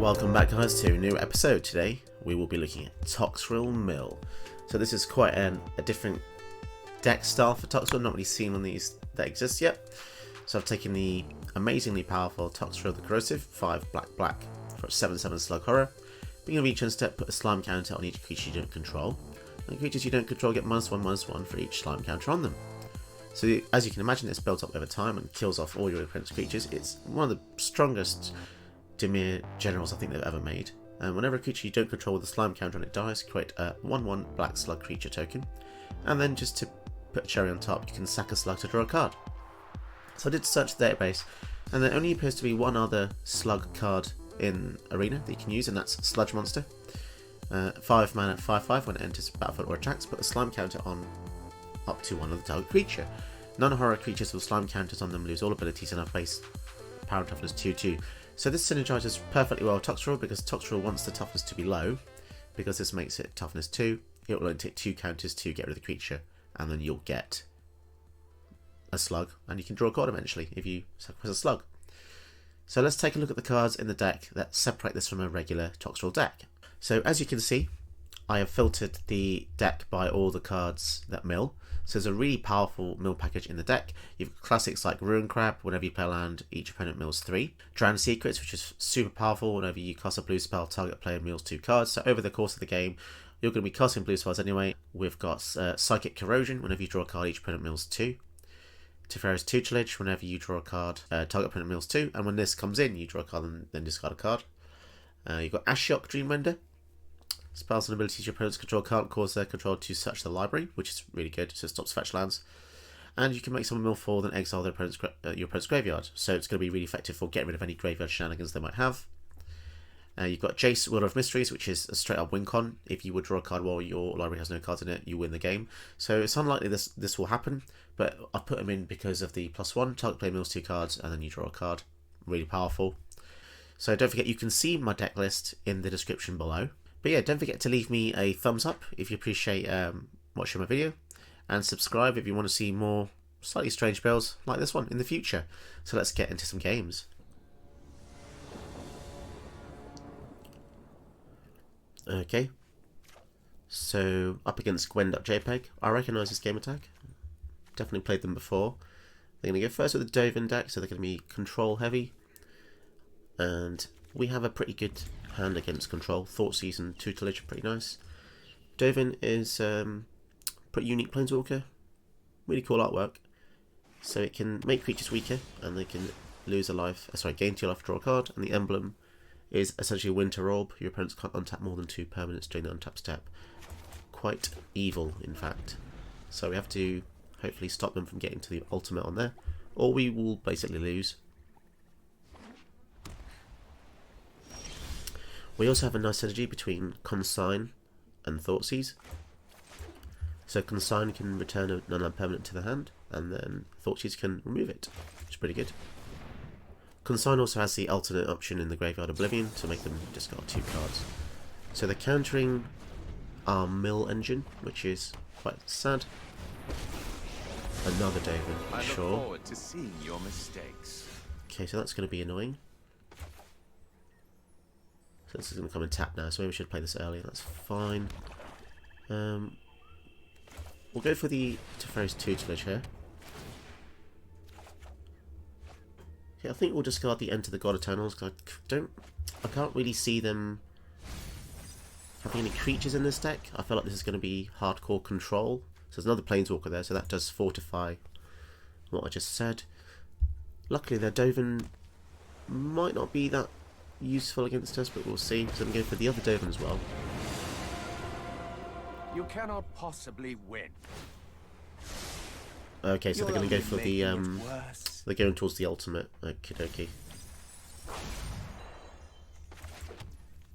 Welcome back guys to a new episode. Today we will be looking at Toxrill Mill. So this is quite a different deck style for Toxrill, not really seen on these that exist yet. So I've taken the amazingly powerful Toxrill the Corrisive, 5 black for a 7/7 slug horror. Beginning of each turn step, put a slime counter on each creature you don't control. And creatures you don't control get -1/-1 for each slime counter on them. So as you can imagine, it's built up over time and kills off all your opponent's creatures. It's one of the strongest temur generals I think they've ever made. And whenever a creature you don't control with a slime counter on it dies, create a 1/1 black slug creature token. And then just to put a cherry on top, you can sack a slug to draw a card. So I did search the database, and there only appears to be one other slug card in Arena that you can use, and that's Sludge Monster. 5 mana, 5/5, when it enters the battlefield or attacks, put a slime counter on up to one of the target creature. Non-horror creatures with slime counters on them lose all abilities and are placed power and toughness 2/2. So this synergizes perfectly well with Toxrill, because Toxrill wants the toughness to be low, because this makes it toughness 2. It will only take 2 counters to get rid of the creature, and then you'll get a slug, and you can draw a card eventually if you sacrifice a slug. So let's take a look at the cards in the deck that separate this from a regular Toxrill deck. So as you can see, I have filtered the deck by all the cards that mill. So there's a really powerful mill package in the deck. You've got classics like Ruin Crab, whenever you play a land, each opponent mills 3. Drowned Secrets, which is super powerful, whenever you cast a blue spell, target player mills 2 cards. So over the course of the game, you're going to be casting blue spells anyway. We've got Psychic Corrosion, whenever you draw a card, each opponent mills 2. Teferi's Tutelage, whenever you draw a card, target opponent mills 2. And when this comes in, you draw a card and then discard a card. You've got Ashiok Dreamrender. Spells and abilities your opponents control can't cause their control to search the library, which is really good, so it stops fetch lands. And you can make someone mill 4, then exile their your opponent's graveyard. So it's going to be really effective for getting rid of any graveyard shenanigans they might have. You've got Jace, Wielder of Mysteries, which is a straight up win con. If you would draw a card while your library has no cards in it, you win the game. So it's unlikely this will happen, but I put them in because of the +1, target player mills 2 cards, and then you draw a card. Really powerful. So don't forget, you can see my deck list in the description below. But yeah, don't forget to leave me a thumbs up if you appreciate watching my video, and subscribe if you want to see more slightly strange builds like this one in the future. So let's get into some games. Okay, so up against Gwen.jpg. I recognise this game attack. Definitely played them before. They're going to go first with the Dovin deck, so they're going to be control heavy. And we have a pretty good hand against control. Thoughtseize and Tutelage are pretty nice. Dovin is pretty unique planeswalker. Really cool artwork. So it can make creatures weaker, and they can lose a life. Gain 2 life, draw a card. And the emblem is essentially a Winter Orb. Your opponents can't untap more than 2 permanents during the untap step. Quite evil, in fact. So we have to hopefully stop them from getting to the ultimate on there, or we will basically lose. We also have a nice synergy between Consign and Thoughtseize. So Consign can return a non-land permanent to the hand, and then Thoughtseize can remove it, which is pretty good. Consign also has the alternate option in the Graveyard Oblivion to make them discard 2 cards. So they're countering our mill engine, which is quite sad. Another Dovin, for sure. I look forward to seeing your mistakes. Okay, so that's going to be annoying. So this is going to come and tap now, so maybe we should play this earlier, that's fine. We'll go for the Teferi's Tutelage here. Okay, I think we'll discard the Enter the God Eternals, because I can't really see them having any creatures in this deck. I feel like this is going to be hardcore control. So there's another Planeswalker there, so that does fortify what I just said. Luckily their Dovin might not be that useful against us, but we'll see. So I'm going to go for the other Dovin as well. You cannot possibly win. Okay, so they're going to go for the they're going towards the ultimate. Okie dokie.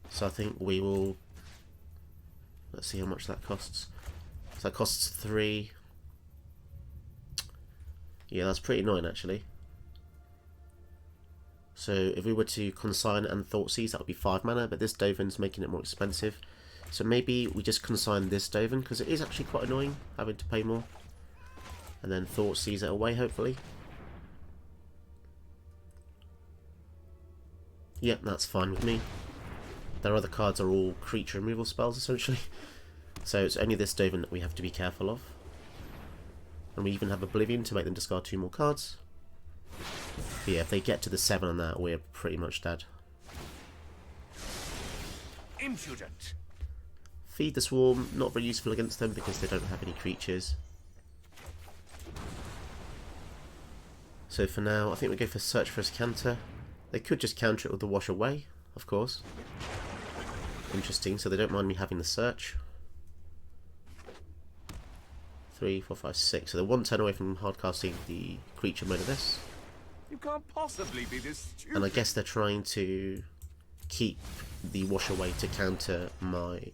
So I think we will, let's see how much that costs. So that costs 3. Yeah, that's pretty annoying actually. So if we were to Consign and Thoughtseize, that would be 5 mana, but this Dovin's making it more expensive. So maybe we just Consign this Dovin, because it is actually quite annoying having to pay more. And then Thoughtseize it away, hopefully. Yep, that's fine with me. Their other cards are all creature removal spells, essentially. So it's only this Dovin that we have to be careful of. And we even have Oblivion to make them discard 2 more cards. But yeah, if they get to the 7 on that, we're pretty much dead. Impudent. Feed the Swarm, not very useful against them because they don't have any creatures. So for now, I think we go for Search for Counter. They could just counter it with the Wash Away, of course. Interesting, so they don't mind me having the Search. 3, 4, 5, 6. So they're 1 turn away from hardcasting the creature mode of this. You can't possibly be this stupid. And I guess they're trying to keep the Wash Away to counter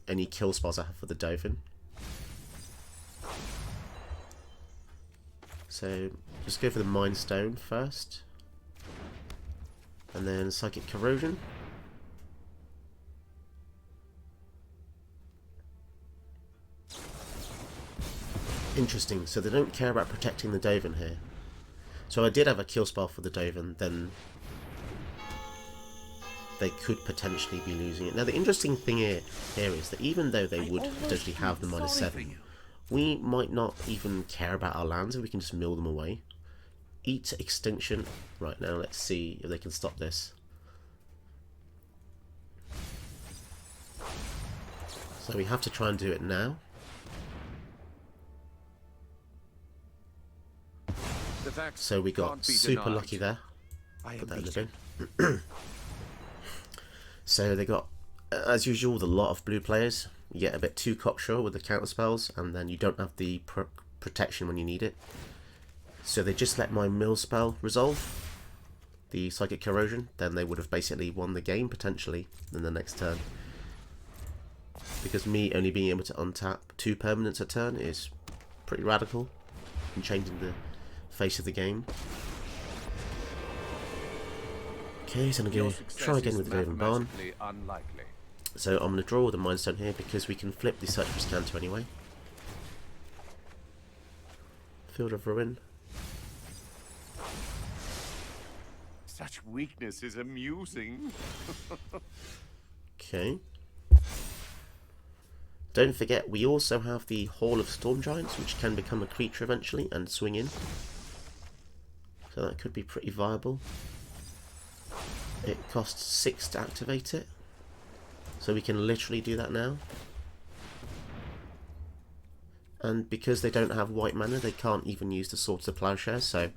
any kill spells I have for the Dovin. So just go for the Mind Stone first. And then Psychic Corrosion. Interesting, so they don't care about protecting the Dovin here. So I did have a kill spell for the Dovin, then they could potentially be losing it. Now the interesting thing here is that even though they would potentially have the -7, we might not even care about our lands if we can just mill them away. Eat Extinction. Right, now let's see if they can stop this. So we have to try and do it now. So we got super lucky there. Put that in the bin. So they got, as usual, a lot of blue players. You get a bit too cocksure with the counter spells, and then you don't have the protection when you need it. So they just let my mill spell resolve, the Psychic Corrosion. Then they would have basically won the game potentially in the next turn. Because me only being able to untap 2 permanents a turn is pretty radical in changing the face of the game. Okay, so I'm going to try again with the Raven Barn. So I'm going to draw with the Mind Stone here because we can flip the Search for Scanto anyway. Field of Ruin. Such weakness is amusing. Okay. Don't forget, we also have the Hall of Storm Giants, which can become a creature eventually and swing in. So that could be pretty viable. It costs 6 to activate it. So we can literally do that now. And because they don't have white mana, they can't even use the Swords of Plowshare, so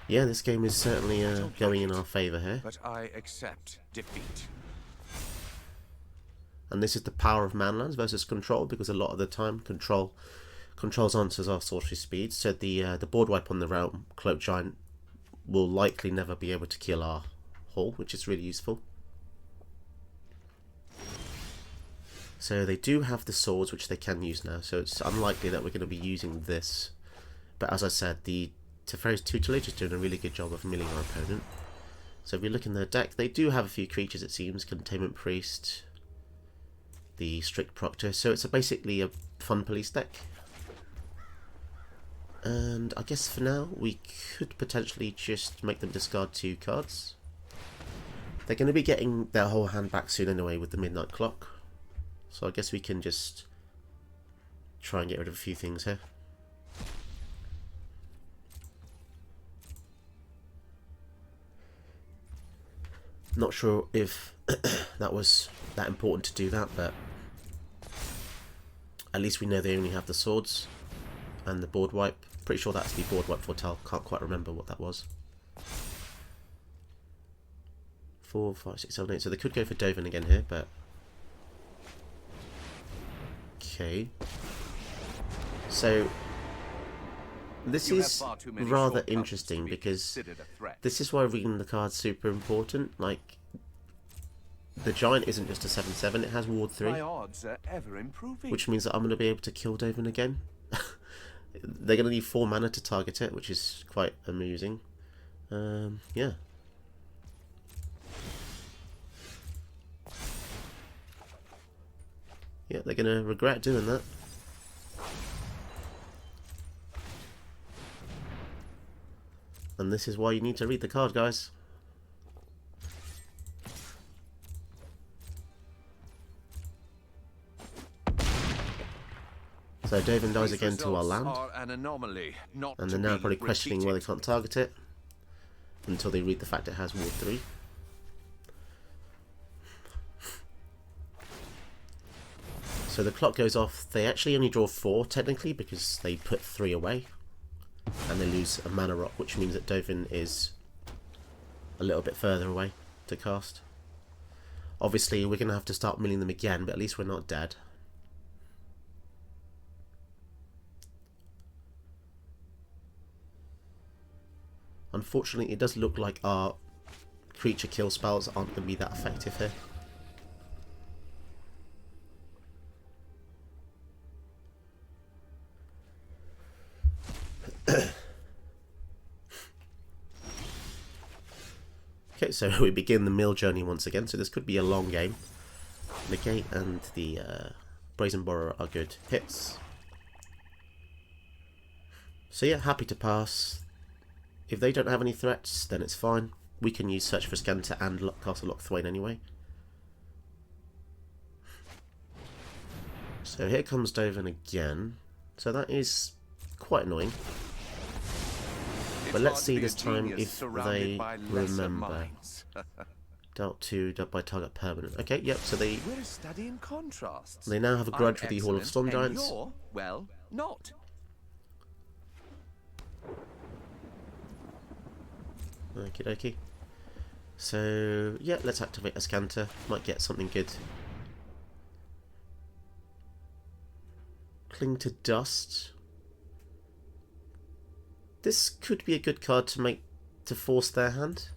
yeah, this game is certainly going in our favour here. But I accept defeat. And this is the power of Manlands versus Control, because a lot of the time Control's answers are sorcery speed, so the board wipe on the Realm Cloak Giant will likely never be able to kill our Hall, which is really useful. So they do have the swords, which they can use now, so it's unlikely that we're going to be using this. But as I said, the Teferi's Tutelage is doing a really good job of milling our opponent. So if we look in their deck, they do have a few creatures, it seems. Containment Priest, the Strict Proctor, so it's basically a fun police deck. And I guess for now, we could potentially just make them discard 2 cards. They're going to be getting their whole hand back soon anyway with the Midnight Clock. So I guess we can just try and get rid of a few things here. Not sure if that was that important to do that, but at least we know they only have the swords and the board wipe. Pretty sure that's the board wipe foretell. Can't quite remember what that was. 4, 5, 6, 7, 8. So they could go for Dovin again here, but okay. So this is rather interesting because this is why reading the cards is super important. Like, the Giant isn't just a 7/7; it has Ward 3, which means that I'm going to be able to kill Dovin again. They're going to need 4 mana to target it, which is quite amusing. Yeah. Yeah, they're going to regret doing that. And this is why you need to read the card, guys. So Dovin dies These again to our results land. are an anomaly, not And to they're now be probably questioning why they repeated. can't target it. Until they read the fact it has Ward 3. So the clock goes off. They actually only draw 4 technically because they put 3 away. And they lose a mana rock, which means that Dovin is a little bit further away to cast. Obviously we're going to have to start milling them again, but at least we're not dead. Unfortunately it does look like our creature kill spells aren't going to be that effective here. Okay, so we begin the mill journey once again, so this could be a long game. Negate and the Brazen Borer are good hits. So yeah, happy to pass. If they don't have any threats, then it's fine. We can use Search for Scanter and Castle Lock Thwain anyway. So here comes Dovin again. So that is quite annoying. But let's see this time if they remember. Dealt 2 by target permanent. Okay, yep, so they now have a grudge with the Hall of Storm Giants. Well, not. Okie dokie. So, yeah, let's activate a Scanter. Might get something good. Cling to Dust. This could be a good card to force their hand.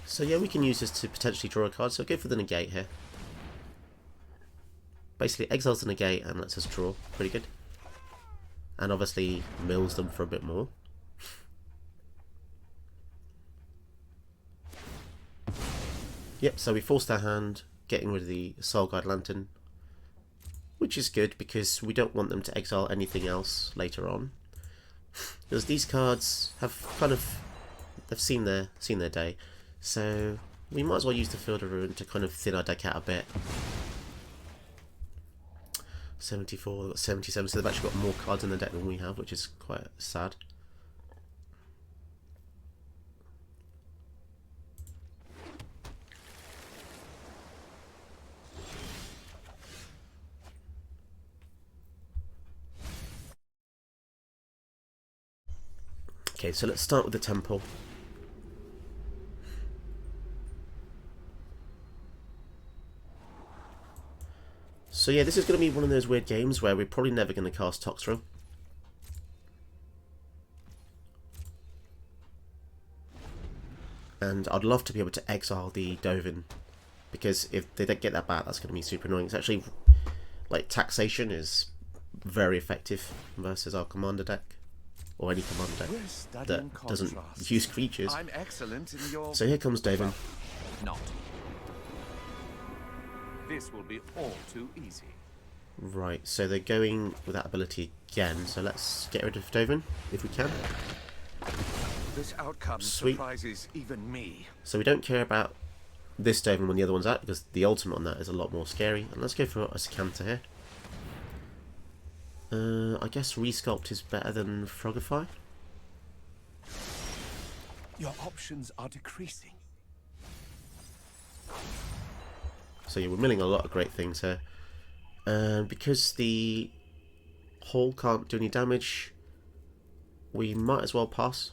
So yeah, we can use this to potentially draw a card. So go for the negate here. Basically exiles the negate and lets us draw. Pretty good. And obviously mills them for a bit more. Yep, so we forced our hand, getting rid of the Soul Guide Lantern. Which is good because we don't want them to exile anything else later on. Because these cards have they've seen their day. So we might as well use the Field of Ruin to kind of thin our deck out a bit. 74, we've got 77, so they've actually got more cards in the deck than we have, which is quite sad. Okay, so let's start with the temple. So yeah, this is going to be one of those weird games where we're probably never going to cast Toxrill. And I'd love to be able to exile the Dovin, because if they don't get that back, that's going to be super annoying. It's actually, like, Taxation is very effective versus our commander deck. Or any commander deck that doesn't use creatures. I'm excellent in your... So here comes Dovin. Not. This will be all too easy. Right, so they're going with that ability again. So let's get rid of Dovin if we can. This outcome surprises even me. So we don't care about this Dovin when the other one's out, because the ultimate on that is a lot more scary. And let's go for a Scanter here. I guess Resculpt is better than Frogify. Your options are decreasing. So yeah, we're milling a lot of great things here. Because the Hall can't do any damage, we might as well pass.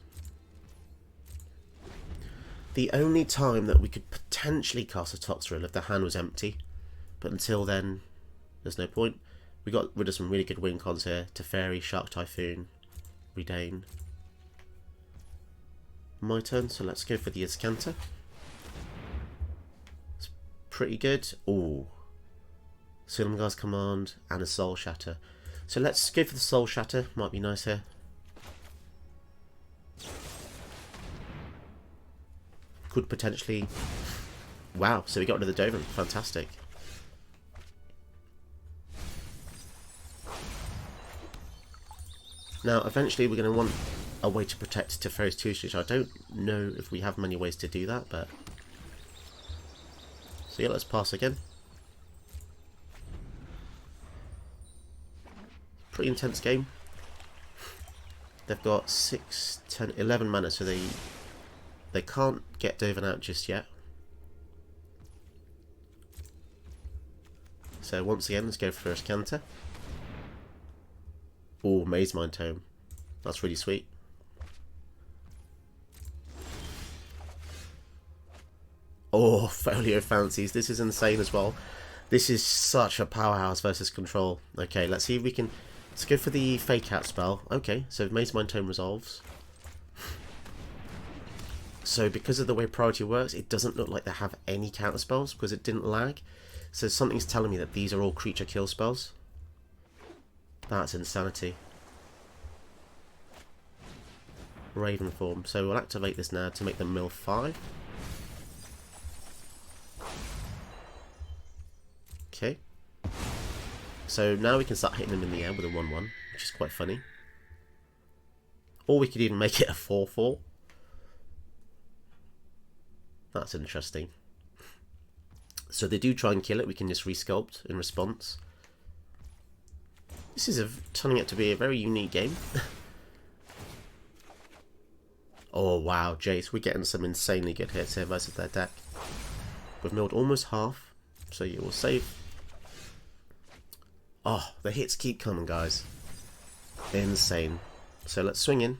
The only time that we could potentially cast a Toxrill if the hand was empty, but until then, there's no point. We got rid of some really good win cons here. Teferi, Shark Typhoon, Redain. My turn, so let's go for the Scanter. It's pretty good. Ooh. Silumgar's Command and a Soul Shatter. So let's go for the Soul Shatter. Might be nice here. Could potentially... Wow, so we got rid of the Dovin. Fantastic. Now, eventually we're going to want a way to protect Teferi's Tutelage. I don't know if we have many ways to do that, but... So yeah, let's pass again. pretty intense game. They've got 6, 10, 11 mana, so they can't get Dovin out just yet. So once again, let's go for first counter. Oh, Maze Mind Tome. That's really sweet. Oh, Folio Fancies. This is insane as well. This is such a powerhouse versus control. Okay, let's see if we can... Let's go for the Fake Out spell. Okay, so Maze Mind Tome resolves. So because of the way priority works, it doesn't look like they have any counter spells because it didn't lag. So something's telling me that these are all creature kill spells. That's insanity. Raven form. So we'll activate this now to make them mill 5. Okay. So now we can start hitting them in the air with a 1-1, which is quite funny. Or we could even make it a 4-4. That's interesting. So they do try and kill it, we can just resculpt in response. This is turning out to be a very unique game. Oh wow, Jace, we're getting some insanely good hits here versus their deck. We've milled almost half, so you will save. Oh, the hits keep coming, guys. Insane. So let's swing in.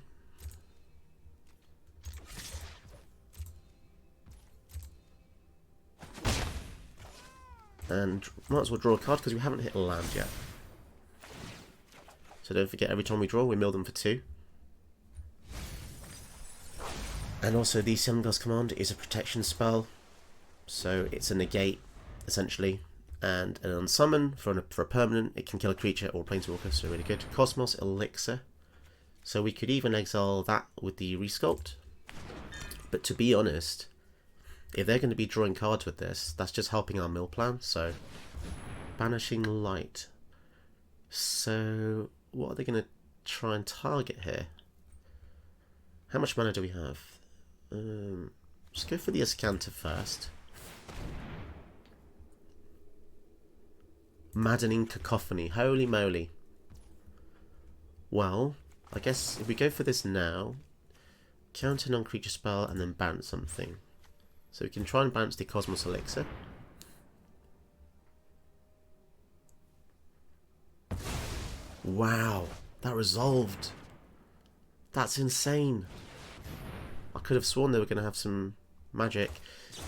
And might as well draw a card because we haven't hit a land yet. So don't forget, every time we draw, we mill them for 2. And also the Semgul's Command is a protection spell. So it's a negate, essentially. And an unsummon for a permanent. It can kill a creature or a planeswalker, so really good. Cosmos Elixir. So we could even exile that with the resculpt. But to be honest, if they're going to be drawing cards with this, that's just helping our mill plan. So Banishing Light. So what are they going to try and target here? How much mana do we have? Let's go for the Ascanta first. Maddening Cacophony. Holy moly. Well, I guess if we go for this now, counter non-creature spell and then bounce something. So we can try and bounce the Cosmos Elixir. Wow, that resolved. That's insane. I could have sworn they were going to have some magic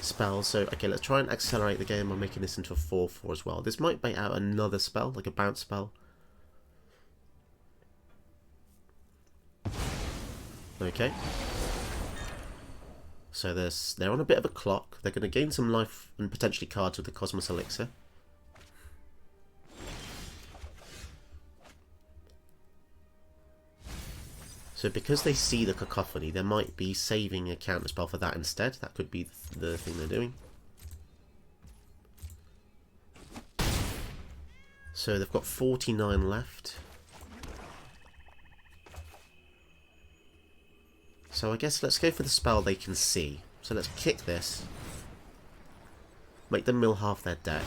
spells. So, okay, let's try and accelerate the game by making this into a 4-4 as well. This might bait out another spell, like a bounce spell. Okay. So they're on a bit of a clock. They're going to gain some life and potentially cards with the Cosmos Elixir. So because they see the Cacophony, they might be saving a counter spell for that instead. That could be the thing they're doing. So they've got 49 left. So I guess let's go for the spell they can see. So let's kick this. Make them mill half their deck.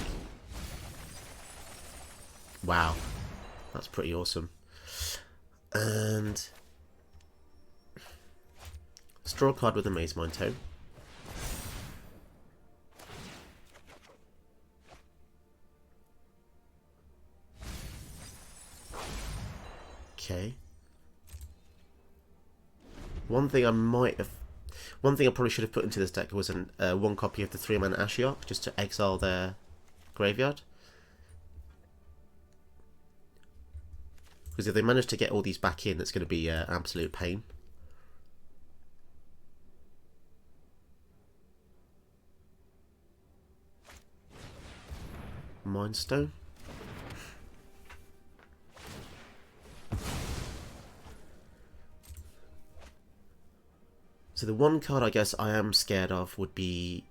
Wow. That's pretty awesome. And let's draw a card with a Maze Mind Tome. Okay. One thing I probably should have put into this deck was one copy of the 3-mana Ashiok, just to exile their graveyard. Because if they manage to get all these back in, it's going to be an absolute pain. Mind Stone. So the one card I guess I am scared of would be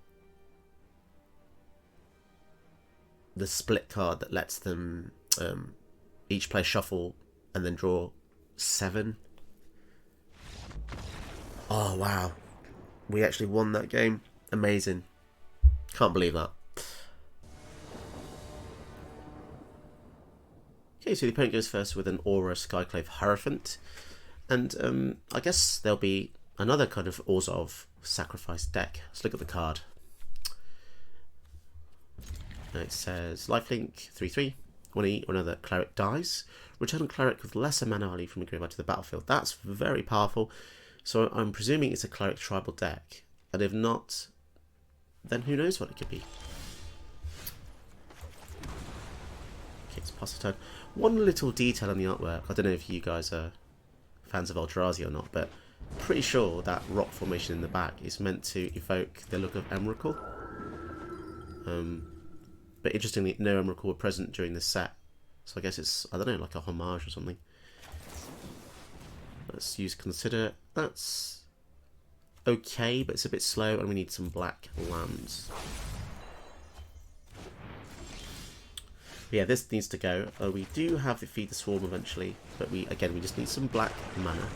the split card that lets them each player shuffle and then draw 7. Oh wow, we actually won that game. Amazing. Can't believe that. Okay, so the opponent goes first with an Aura Skyclave Hierophant. And I guess there'll be another kind of Orzhov sacrifice deck. Let's look at the card. It says lifelink 3/3. When another cleric dies, return a cleric with lesser mana value from the graveyard to the battlefield. That's very powerful. So I'm presuming it's a cleric tribal deck. And if not, then who knows what it could be. Okay, it's pass the turn. One little detail on the artwork. I don't know if you guys are fans of Eldrazi or not, but pretty sure that rock formation in the back is meant to evoke the look of Emrakul. But interestingly, no Emrakul were present during this set, so I guess it's, I don't know, like a homage or something. Let's use Consider. That's okay, but it's a bit slow, and we need some black lands. Yeah, this needs to go. We do have the Feed the Swarm eventually, but we just need some black mana.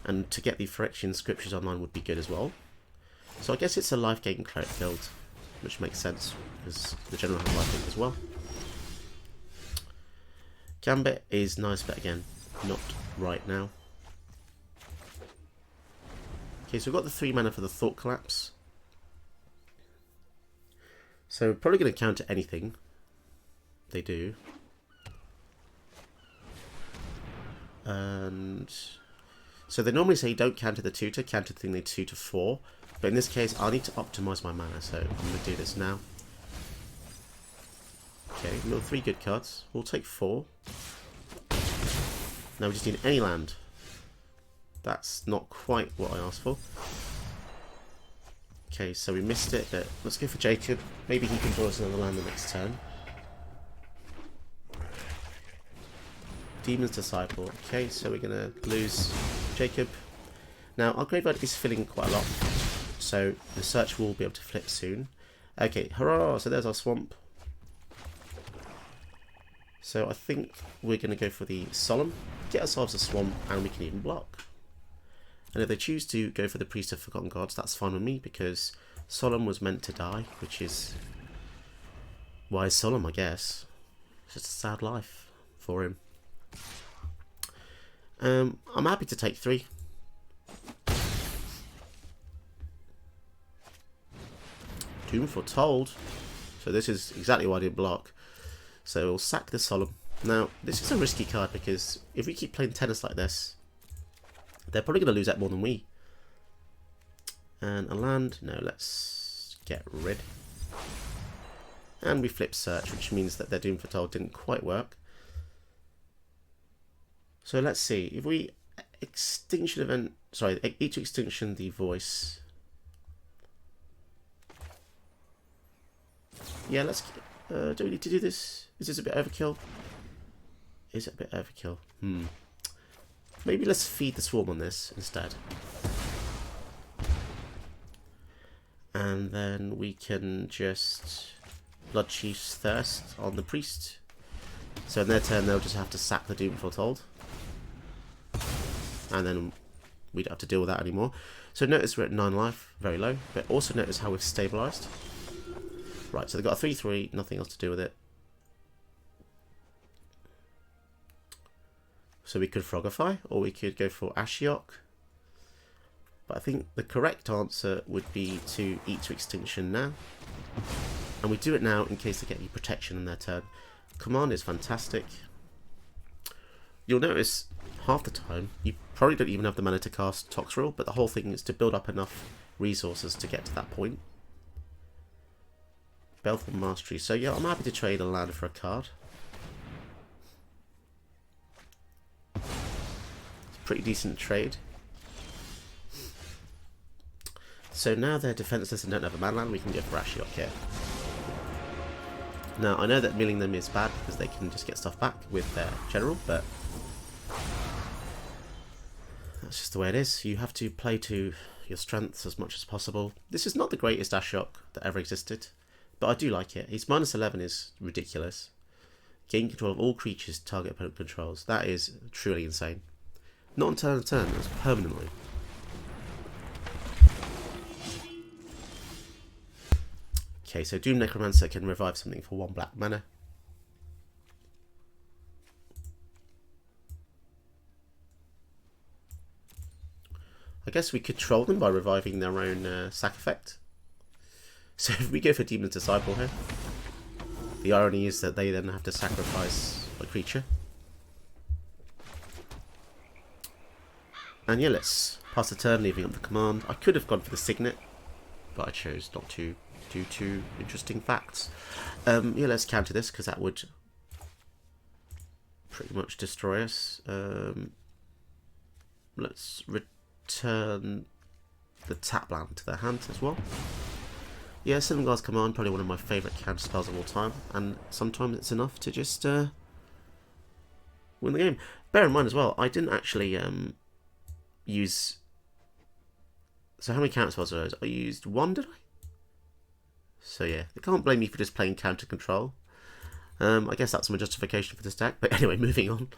And to get the Phyrexian Scriptures online would be good as well. So I guess it's a life gain cleric build, which makes sense, because the general has life gain as well. Gambit is nice, but again, not right now. Okay, so we've got the 3 mana for the Thought Collapse. So we're probably going to counter anything they do. And so they normally say don't counter the tutor, counter the thing they 2 to 4. But in this case, I'll need to optimize my mana, so I'm going to do this now. Okay, we've got 3 good cards. We'll take 4. Now we just need any land. That's not quite what I asked for. Okay, so we missed it, but let's go for Jacob. Maybe he can draw us another land the next turn. Demon's Disciple. Okay, so we're going to lose Jacob. Now, our graveyard is filling quite a lot, so the search will be able to flip soon. Okay, hurrah! So there's our swamp. So I think we're going to go for the Solemn, get ourselves a swamp, and we can even block. And if they choose to go for the Priest of Forgotten Gods, that's fine with me, because Solemn was meant to die, which is why Solemn, I guess. It's just a sad life for him. I'm happy to take 3. Doom Foretold. So this is exactly why I didn't block. So we'll sack the Solemn. Now, this is a risky card because if we keep playing tennis like this, they're probably going to lose out more than we. And a land. No, let's get rid. And we flip Search, which means that their Doom Foretold didn't quite work. So let's see, if we extinction event, sorry, each extinction the voice. Yeah, let's, do we need to do this? Is this a bit overkill? Is it a bit overkill? Maybe let's feed the swarm on this instead. And then we can just Bloodchief's Thirst on the priest. So in their turn they'll just have to sack the Doom Foretold. And then we don't have to deal with that anymore. So notice we're at 9 life, very low. But also notice how we've stabilised. Right, so they've got a 3/3, nothing else to do with it. So we could Frogify, or we could go for Ashiok. But I think the correct answer would be to eat to extinction now. And we do it now in case they get any protection in their turn. Command is fantastic. You'll notice half the time you probably don't even have the mana to cast Toxrill, but the whole thing is to build up enough resources to get to that point. Baleful Mastery. So yeah, I'm happy to trade a land for a card. It's a pretty decent trade. So now they're defenseless and don't have a mana land, we can go for Ashiok here. Now I know that milling them is bad because they can just get stuff back with their general, but that's just the way it is. You have to play to your strengths as much as possible. This is not the greatest Ashiok that ever existed, but I do like it. His -11 is ridiculous. Gain control of all creatures target opponent controls. That is truly insane. Not on turn to turn, it's permanently. Okay, so Doom Necromancer can revive something for 1 black mana. I guess we could troll them by reviving their own sack effect. So if we go for Demon's Disciple here, the irony is that they then have to sacrifice a creature. And yeah, let's pass the turn, leaving up the command. I could have gone for the Signet, but I chose not to due to interesting facts. Yeah, let's counter this because that would pretty much destroy us. Let's return the tap land to their hand as well. Yeah, Silumgar's Command, probably one of my favourite counter spells of all time, and sometimes it's enough to just win the game. Bear in mind as well, I didn't actually use... So how many counter spells are those? I used one, did I? So yeah, they can't blame me for just playing counter control. I guess that's my justification for this deck, but anyway, moving on.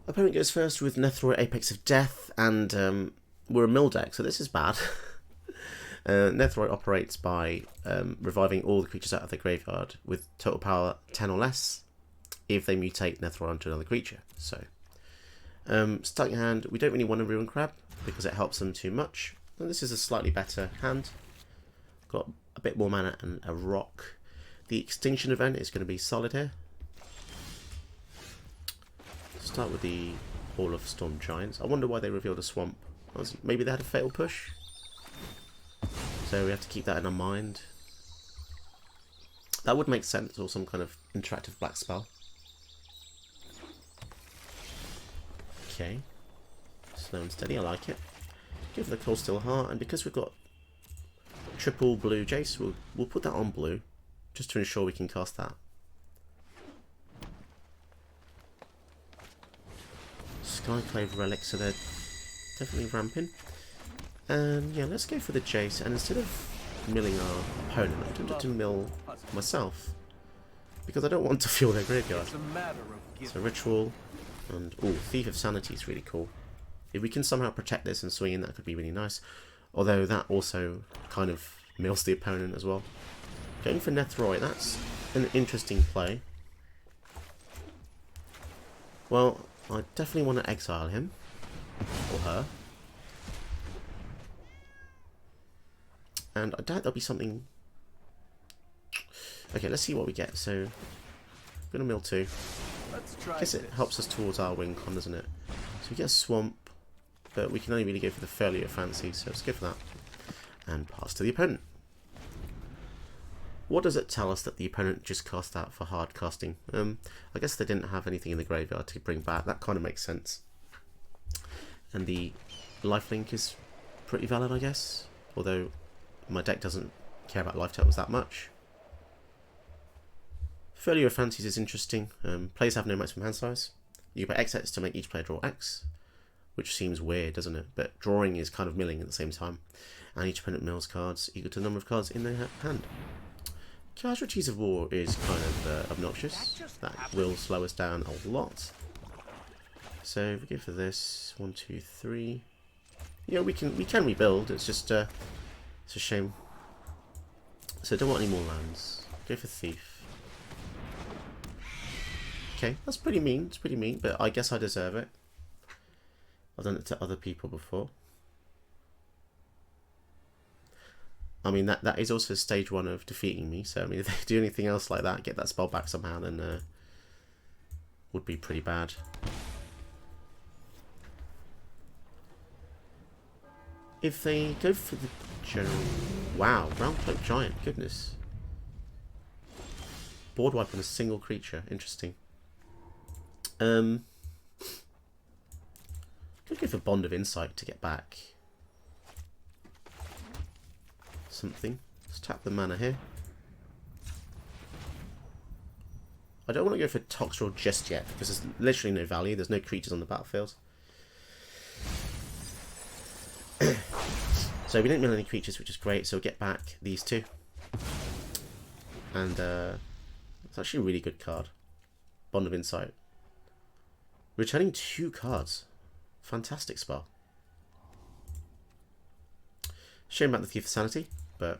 Opponent goes first with Nethroi, Apex of Death, and we're a mill deck, so this is bad. Nethroi operates by reviving all the creatures out of their graveyard with total power 10 or less if they mutate Nethroi onto another creature. So, starting hand, we don't really want a Ruin Crab because it helps them too much. And this is a slightly better hand. Got a bit more mana and a rock. The Extinction event is going to be solid here. Start with the Hall of Storm Giants. I wonder why they revealed a swamp. Maybe they had a fatal push. So we have to keep that in our mind. That would make sense, or some kind of interactive black spell. Okay. Slow and steady, I like it. Give the Cold Steel Heart, and because we've got triple blue Jace, we'll put that on blue, just to ensure we can cast that. Skyclave Relic, so they're definitely ramping. And yeah, let's go for the Jace, and instead of milling our opponent, I'm tempted to mill myself, because I don't want to fuel their graveyard. So Ritual, and oh, Thief of Sanity is really cool. If we can somehow protect this and swing in, that could be really nice. Although that also kind of mills the opponent as well. Going for Nethroi, that's an interesting play. Well, I definitely want to exile him. Or her. And I doubt there'll be something... Okay, let's see what we get. So, I'm going to mill 2. I guess it helps us towards our win con, doesn't it? So we get a Swamp, but we can only really go for the Failure Fancy, so let's go for that. And pass to the opponent. What does it tell us that the opponent just cast out for hard casting? I guess they didn't have anything in the graveyard to bring back. That kind of makes sense. And the lifelink is pretty valid, I guess. Although my deck doesn't care about life totals that much. Failure of Fancies is interesting. Players have no maximum hand size. You put X to make each player draw X, which seems weird, doesn't it? But drawing is kind of milling at the same time. And each opponent mills cards equal to the number of cards in their hand. Casualties of War is kind of obnoxious. That will slow us down a lot. So if we go for this, 1, 2, 3. Yeah, we can rebuild. It's just it's a shame. So don't want any more lands. Go for Thief. Okay, that's pretty mean. It's pretty mean, but I guess I deserve it. I've done it to other people before. I mean, that is also stage 1 of defeating me, so I mean, if they do anything else like that, get that spell back somehow, then would be pretty bad. If they go for the general... Wow, Brown Cloak Giant, goodness. Board wipe on a single creature, interesting. Could go for Bond of Insight to get back something. Let's tap the mana here. I don't want to go for Toxrill just yet because there's literally no value. There's no creatures on the battlefield. So we didn't mill any creatures, which is great. So we'll get back these 2. And it's actually a really good card. Bond of Insight. Returning 2 cards. Fantastic spell. Shame about the Thief of Sanity, but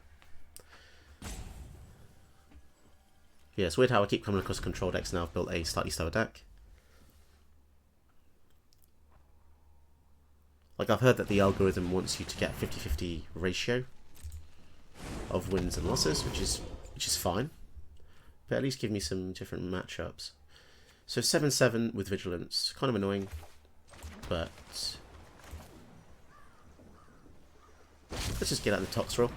yeah, it's weird how I keep coming across control decks now. I've built a slightly slower deck. Like, I've heard that the algorithm wants you to get 50-50 ratio of wins and losses, which is fine. But at least give me some different matchups. So 7-7 with vigilance, kind of annoying, but let's just get out the Toxrill.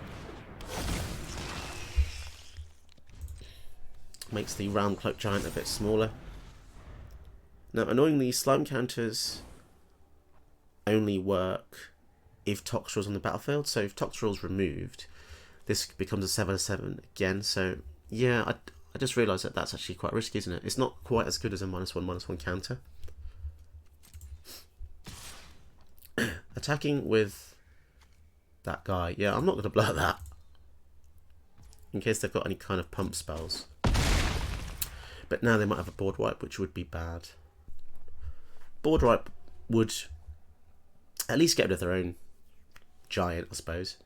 Makes the round cloak giant a bit smaller. Now, annoyingly, slime counters only work if Toxrill's on the battlefield. So if Toxrill's removed, this becomes a 7-7 again. So yeah, I just realised that that's actually quite risky, isn't it? It's not quite as good as a -1/-1 counter. Attacking with that guy, yeah, I'm not going to blow that. In case they've got any kind of pump spells. But now they might have a board wipe, which would be bad. Board wipe would at least get rid of their own giant, I suppose.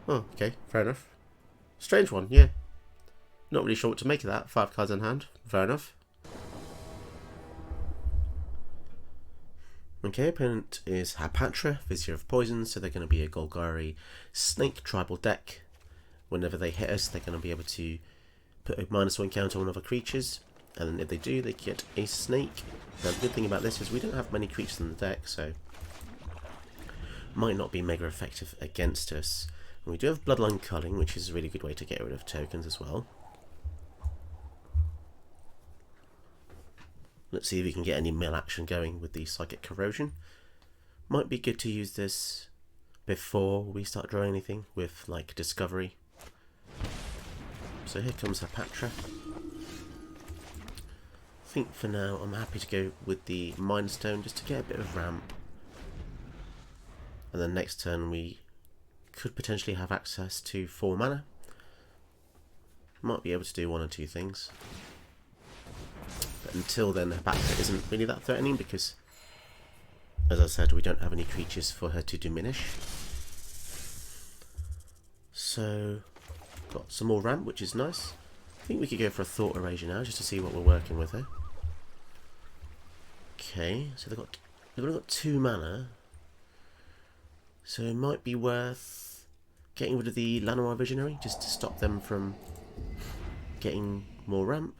Oh, okay, fair enough. Strange one, yeah. Not really sure what to make of that. 5 cards in hand, fair enough. Okay, opponent is Hapatra, Vizier of Poison, so they're going to be a Golgari Snake tribal deck. Whenever they hit us, they're going to be able to put a -1 counter on other creatures, and then if they do, they get a snake. Now, the good thing about this is we don't have many creatures in the deck, so might not be mega effective against us. And we do have Bloodline Culling, which is a really good way to get rid of tokens as well. Let's see if we can get any mill action going with the Psychic Corrosion. Might be good to use this before we start drawing anything with, like, Discovery. So here comes Hapatra. I think for now I'm happy to go with the Mind Stone just to get a bit of ramp. And then next turn we could potentially have access to 4 mana. Might be able to do 1 or 2 things. But until then, Hapatra isn't really that threatening because, as I said, we don't have any creatures for her to diminish. So, got some more ramp, which is nice. I think we could go for a Thought Erasure now, just to see what we're working with here. Okay, so they've only got 2 mana. So it might be worth getting rid of the Llanowar Visionary, just to stop them from getting more ramp.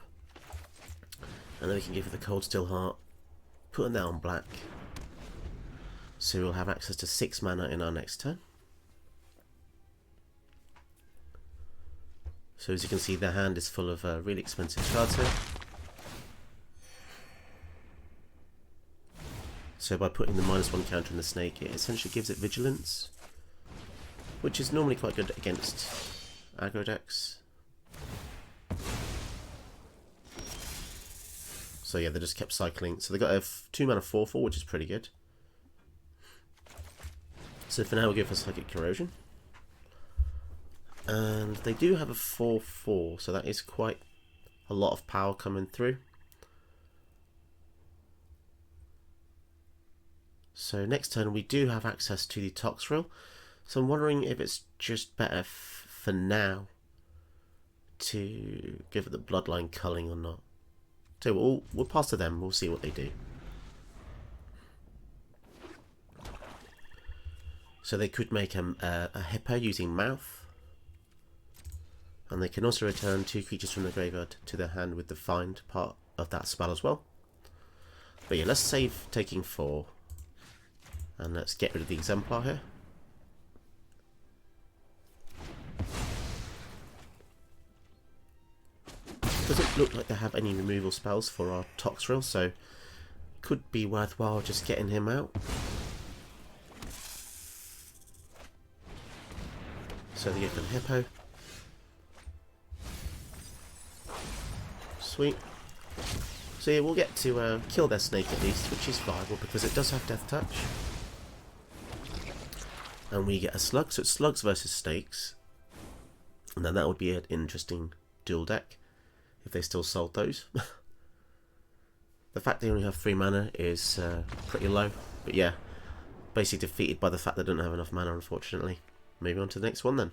And then we can give her the Cold Steel Heart, putting that on black. So we'll have access to 6 mana in our next turn. So as you can see, their hand is full of really expensive cards here. So by putting the -1 counter on the snake, it essentially gives it vigilance, which is normally quite good against aggro decks. So yeah, they just kept cycling. So they got a 2 mana 4/4, which is pretty good. So for now we'll go for Psychic Corrosion. And they do have a 4/4, so that is quite a lot of power coming through. So next turn we do have access to the Toxrill. So I'm wondering if it's just better for now to give it the Bloodline Culling or not. So we'll pass to them, we'll see what they do. So they could make a Hippo using Mouth. And they can also return 2 creatures from the graveyard to their hand with the Find part of that spell as well. But yeah, let's save taking 4. And let's get rid of the Exemplar here. Doesn't look like they have any removal spells for our Toxrill, so could be worthwhile just getting him out. So they get the Hippo. Sweet. So yeah, we'll get to kill their snake at least, which is viable because it does have Death Touch. And we get a slug, so it's slugs versus snakes. And then that would be an interesting dual deck if they still sold those. The fact they only have 3 mana is pretty low, but yeah, basically defeated by the fact they don't have enough mana, unfortunately. Moving on to the next one then.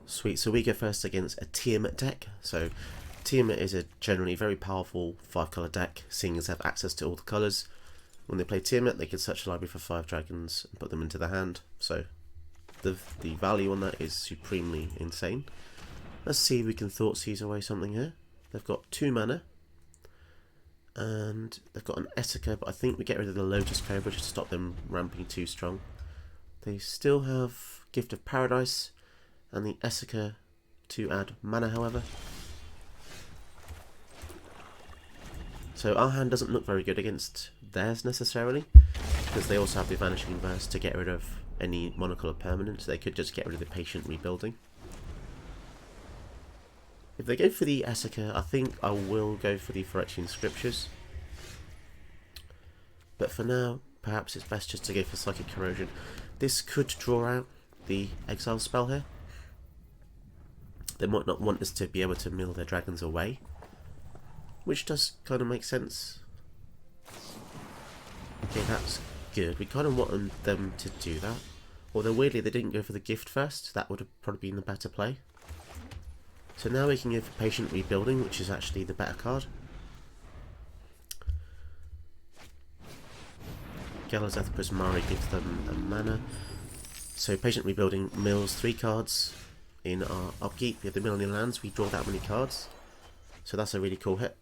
Sweet, so we go first against a Tiamat deck. So Tiamat is a generally very powerful 5-colour deck, seeing as they have access to all the colours. When they play Tiamat, they can search a library for 5 dragons and put them into their hand. So the value on that is supremely insane. Let's see if we can Thoughtseize away something here. They've got 2 mana. And they've got an Ethica, but I think we get rid of the Lotus Cobra just to stop them ramping too strong. They still have Gift of Paradise and the Ethica to add mana, however. So our hand doesn't look very good against theirs necessarily, because they also have the Vanishing Verse to get rid of any monocolor permanents. They could just get rid of the Patient Rebuilding. If they go for the Ethica, I think I will go for the Phyrexian Scriptures. But for now, perhaps it's best just to go for Psychic Corrosion. This could draw out the Exile spell here. They might not want us to be able to mill their dragons away, which does kind of make sense. Okay, that's good. We kind of want them to do that. Although weirdly they didn't go for the gift first. That would have probably been the better play. So now we can go for Patient Rebuilding, which is actually the better card. Galazeth Prismari gives them a mana. So Patient Rebuilding mills 3 cards in our upkeep. If they mill any lands, we draw that many cards. So that's a really cool hit.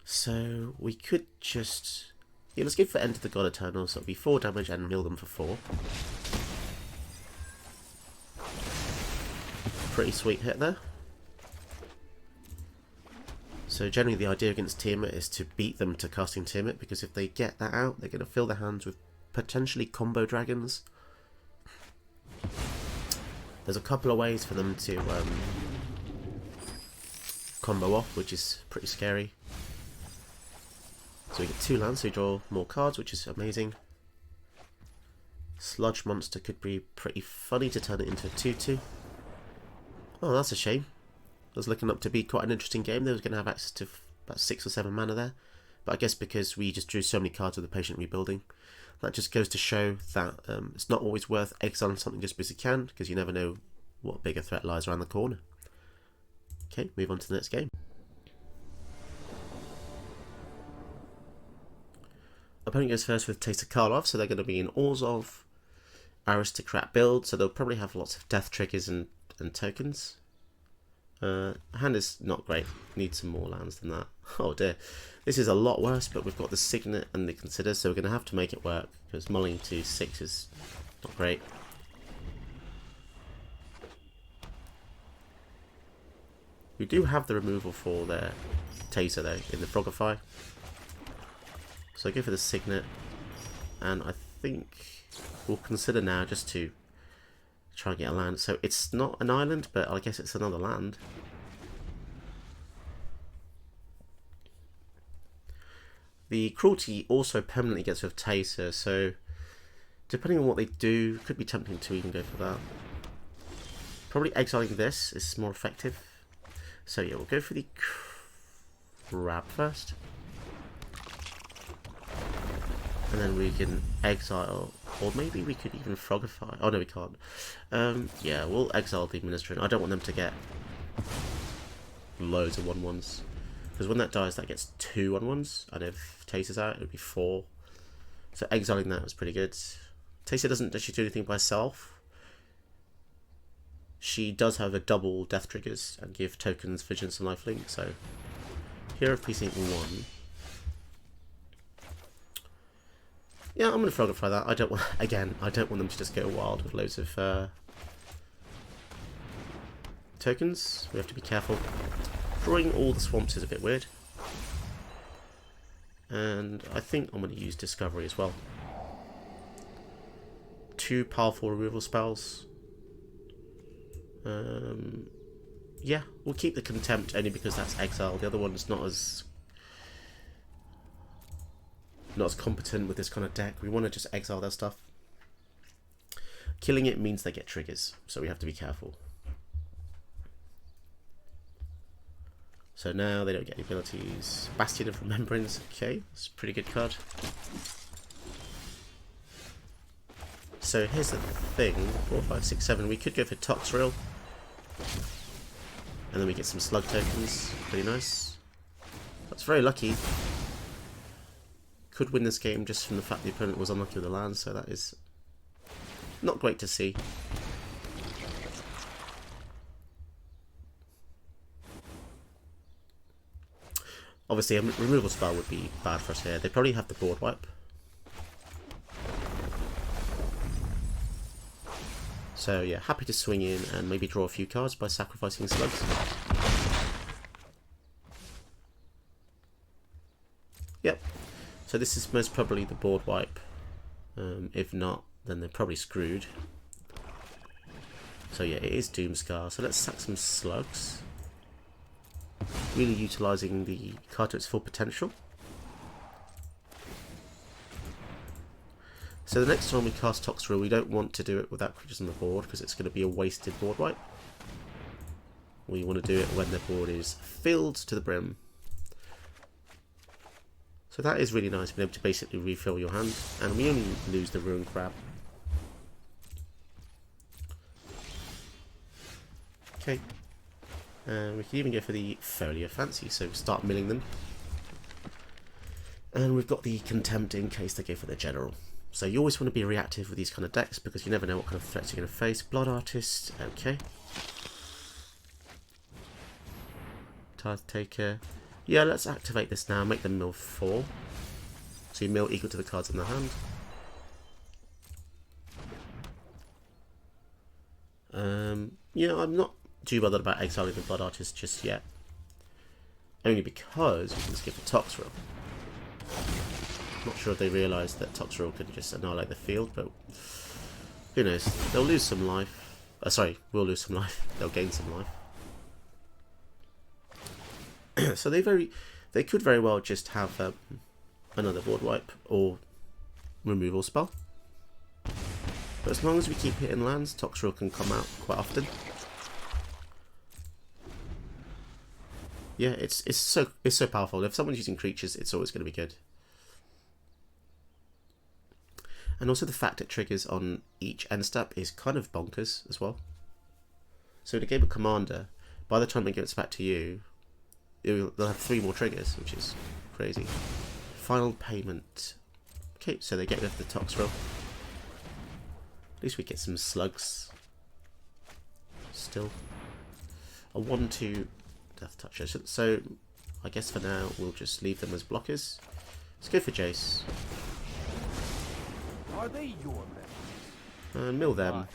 So we could just... yeah, let's go for Enter the God Eternal. So it'll be 4 damage and mill them for 4. Pretty sweet hit there. So generally the idea against Tiamat is to beat them to casting Tiamat, because if they get that out, they're going to fill their hands with potentially combo dragons. There's a couple of ways for them to combo off, which is pretty scary. So we get 2 lands, so we draw more cards, which is amazing. Sludge Monster could be pretty funny to turn it into a 2/2. Oh, that's a shame. I was looking up to be quite an interesting game. They was going to have access to about 6 or 7 mana there. But I guess because we just drew so many cards with the Patient Rebuilding, that just goes to show that it's not always worth exiling something just because you can, because you never know what bigger threat lies around the corner. Okay, move on to the next game. Opponent goes first with Taste of Karlov, so they're going to be in Orzhov aristocrat build, so they'll probably have lots of death triggers and tokens. Hand is not great, need some more lands than that. Oh dear, this is a lot worse, but we've got the Signet and the Consider, so we're going to have to make it work, because mulling to 6 is not great. We do have the removal for their Taser though, in the Frogify. So I go for the Signet, and I think we'll consider now just to try and get a land. So it's not an island, but I guess it's another land. The Cruelty also permanently gets rid of Taser, so depending on what they do, could be tempting to even go for that. Probably exiling this is more effective. So yeah, we'll go for the Crab first. And then we can exile, or maybe we could even Frogify. Oh no, we can't. Yeah, we'll exile the Administrator. I don't want them to get loads of 1/1s, because when that dies, that gets 2 1/1s, and if Taser's out, it would be 4. So exiling that was pretty good. Taser doesn't actually do anything by herself. She does have a double death triggers and give tokens, vigilance, and lifelink. So Hero of Precinct 1. Yeah, I'm going to Frogify that. I don't want, again, I don't want them to just go wild with loads of tokens. We have to be careful. Drawing all the swamps is a bit weird. And I think I'm going to use Discovery as well. 2 powerful removal spells. Yeah, we'll keep the Contempt only because that's exile. The other one's not as competent with this kind of deck. We want to just exile their stuff. Killing it means they get triggers, so we have to be careful. So now they don't get any abilities. Bastion of Remembrance, okay, that's a pretty good card. So here's the thing, 4, 5, 6, 7, we could go for Toxrill. And then we get some slug tokens, pretty nice. That's very lucky. Could win this game just from the fact the opponent was unlucky with the land, so that is not great to see. Obviously a removal spell would be bad for us here. They probably have the board wipe. So yeah, happy to swing in and maybe draw a few cards by sacrificing slugs. Yep. So this is most probably the board wipe. If not, then they're probably screwed. So yeah, it is Doomscar. So let's sack some slugs. Really utilising the card to its full potential. So the next time we cast Toxrill, we don't want to do it without creatures on the board because it's going to be a wasted board wipe. We want to do it when the board is filled to the brim. So that is really nice, being able to basically refill your hand, and we only lose the Ruin Crab. Okay, we can even go for the Foliar Fancy, so start milling them. And we've got the Contempt in case they go for the General. So you always want to be reactive with these kind of decks because you never know what kind of threats you're going to face. Blood Artist, okay. Tithe Taker. Yeah, let's activate this now, make them mill 4. So you mill equal to the cards in the hand. Yeah, I'm not too bothered about exiling the Blood Artist just yet. Only because we can just go for Toxrill. Not sure if they realise that Toxrill can just annihilate the field, but who knows? They'll lose some life. Sorry, we'll lose some life. They'll gain some life. So they could very well just have another board wipe or removal spell. But as long as we keep hitting lands, Toxrill can come out quite often. Yeah, it's so powerful. If someone's using creatures, it's always going to be good. And also the fact it triggers on each end step is kind of bonkers as well. So in a game of Commander, by the time they give it back to you, they'll have 3 more triggers, which is crazy. Final payment. Okay, so they get rid of the Toxrill. At least we get some slugs. Still. A 1/2 Death Toucher. So I guess for now we'll just leave them as blockers. Let's go for Jace. Are they your men? And mill them.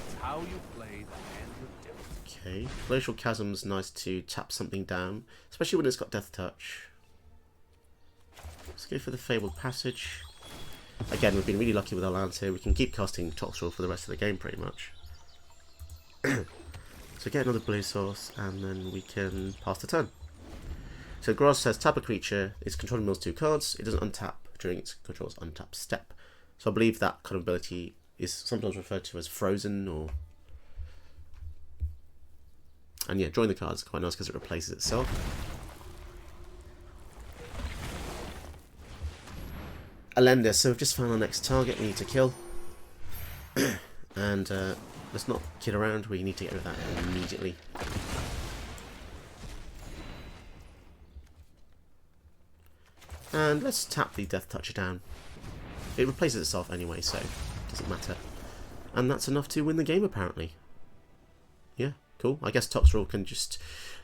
It's how you play the hand you're dealt. Okay, Glacial Chasm's nice to tap something down, especially when it's got Death Touch. Let's go for the Fabled Passage. Again, we've been really lucky with our lands here. We can keep casting Toxrill for the rest of the game pretty much. So get another blue source and then we can pass the turn. So Groz says tap a creature, its controller mills 2 cards, it doesn't untap during its control's untap step. So I believe that kind of ability is sometimes referred to as frozen or... And yeah, drawing the cards is quite nice because it replaces itself. Alenda, so we've just found our next target we need to kill. And let's not kid around, we need to get rid of that immediately. And let's tap the Death Toucher down. It replaces itself anyway, so it doesn't matter. And that's enough to win the game, apparently. Yeah, cool. I guess Toxrill can just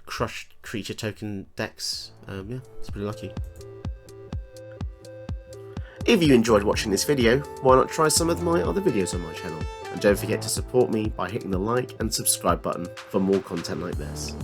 crush creature token decks. Yeah, it's pretty lucky. If you enjoyed watching this video, why not try some of my other videos on my channel? And don't forget to support me by hitting the like and subscribe button for more content like this.